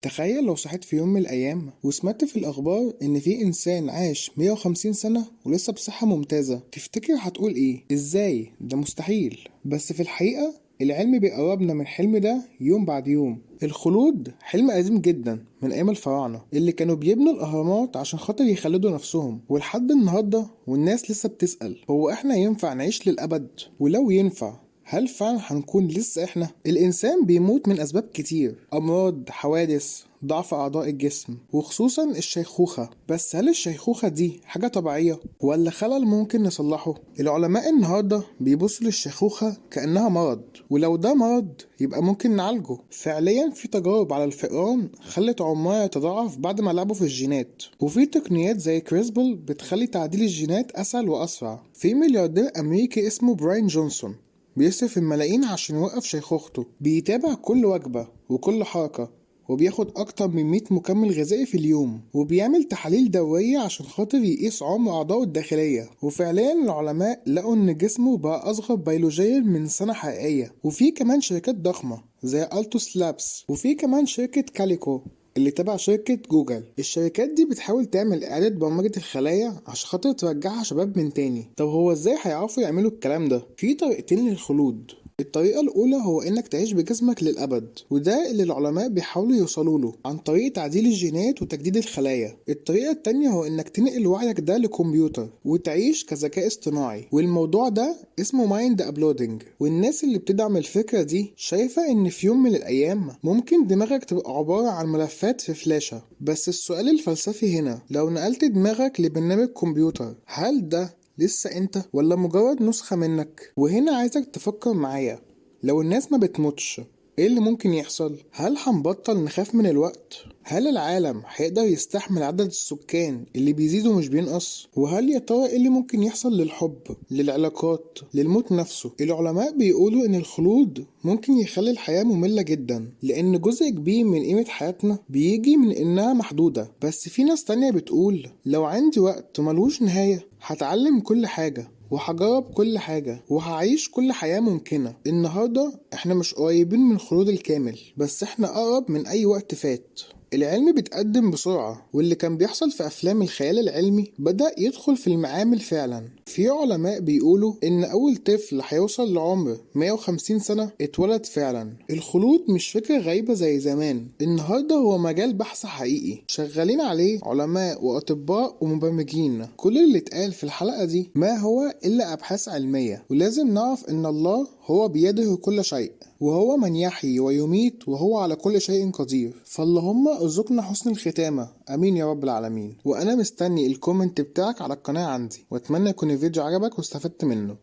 تخيل لو صحيت في يوم من الأيام وسمعت في الأخبار إن في إنسان عاش 150 سنة ولسه بصحة ممتازة. تفتكر هتقول إيه؟ إزاي؟ ده مستحيل. بس في الحقيقة العلم بيقربنا من الحلم ده يوم بعد يوم. الخلود حلم قديم جدا من أيام الفراعنة اللي كانوا بيبنوا الأهرامات عشان خاطر يخلدوا نفسهم، ولحد النهاردة والناس لسه بتسأل هو إحنا ينفع نعيش للأبد؟ ولو ينفع هل فعلا هنكون لسه احنا؟ الانسان بيموت من اسباب كتير، امراض، حوادث، ضعف اعضاء الجسم، وخصوصا الشيخوخة. بس هل الشيخوخة دي حاجة طبيعية ولا خلل ممكن نصلحه؟ العلماء النهاردة بيبصوا للشيخوخة كأنها مرض، ولو ده مرض يبقى ممكن نعالجه. فعليا في تجارب على الفئران خلت عمرها يتضاعف بعد ما لعبوا في الجينات، وفي تقنيات زي كريسبل بتخلي تعديل الجينات اسهل واسرع. في ملياردير امريكي اسمه براين جونسون بيصرف الملايين عشان يوقف شيخوخته، بيتابع كل وجبة وكل حركة، وبياخد أكتر من 100 مكمل غذائي في اليوم، وبيعمل تحاليل دورية عشان خاطر يقيس عمر أعضائه الداخلية. وفعليا العلماء لقوا إن جسمه بقى أصغر بيولوجيا من سنة حقيقية. وفي كمان شركات ضخمة زي ألتوس لابس، وفي كمان شركة كاليكو اللي تبع شركة جوجل. الشركات دي بتحاول تعمل إعادة برمجة الخلايا عشان خاطر ترجعها شباب من تاني. طب هو ازاي هيعرفوا يعملوا الكلام ده؟ في طريقتين للخلود. الطريقة الأولى هو إنك تعيش بجسمك للأبد، وده اللي العلماء بيحاولوا يوصلوا له عن طريق تعديل الجينات وتجديد الخلايا. الطريقة التانية هو إنك تنقل وعيك ده لكمبيوتر وتعيش كذكاء اصطناعي، والموضوع ده اسمه مايند أبلودنج. والناس اللي بتدعم الفكرة دي شايفة إن في يوم من الأيام ممكن دماغك تبقى عبارة عن ملفات في فلاشة. بس السؤال الفلسفي هنا، لو نقلت دماغك لبرنامج كمبيوتر هل ده لسه انت ولا مجرد نسخة منك؟ وهنا عايزك تفكر معايا، لو الناس ما بتموتش ايه اللي ممكن يحصل؟ هل هنبطل نخاف من الوقت؟ هل العالم هيقدر يستحمل عدد السكان اللي بيزيد ومش بينقص؟ وهل يا ترى ايه اللي ممكن يحصل للحب، للعلاقات، للموت نفسه؟ العلماء بيقولوا ان الخلود ممكن يخلي الحياة مملة جدا، لان جزء كبير من قيمة حياتنا بيجي من انها محدودة. بس في ناس تانية بتقول لو عندي وقت ملوش نهاية هتعلم كل حاجة وهجرب كل حاجة وهعيش كل حياة ممكنة. النهاردة احنا مش قريبين من الخلود الكامل، بس احنا اقرب من اي وقت فات. العلم بيتقدم بسرعة، واللي كان بيحصل في أفلام الخيال العلمي بدأ يدخل في المعامل فعلا. في علماء بيقولوا إن أول طفل هيوصل لعمر 150 سنة اتولد فعلا. الخلود مش فكرة غريبة زي زمان، النهاردة هو مجال بحث حقيقي شغالين عليه علماء وأطباء ومبرمجين. كل اللي اتقال في الحلقة دي ما هو إلا أبحاث علمية، ولازم نعرف إن الله هو بيده كل شيء، وهو من يحيي ويميت، وهو على كل شيء قدير. فاللهم ارزقنا حسن الختامة، امين يا رب العالمين. وانا مستني الكومنت بتاعك على القناة عندي، واتمنى يكون الفيديو عجبك واستفدت منه.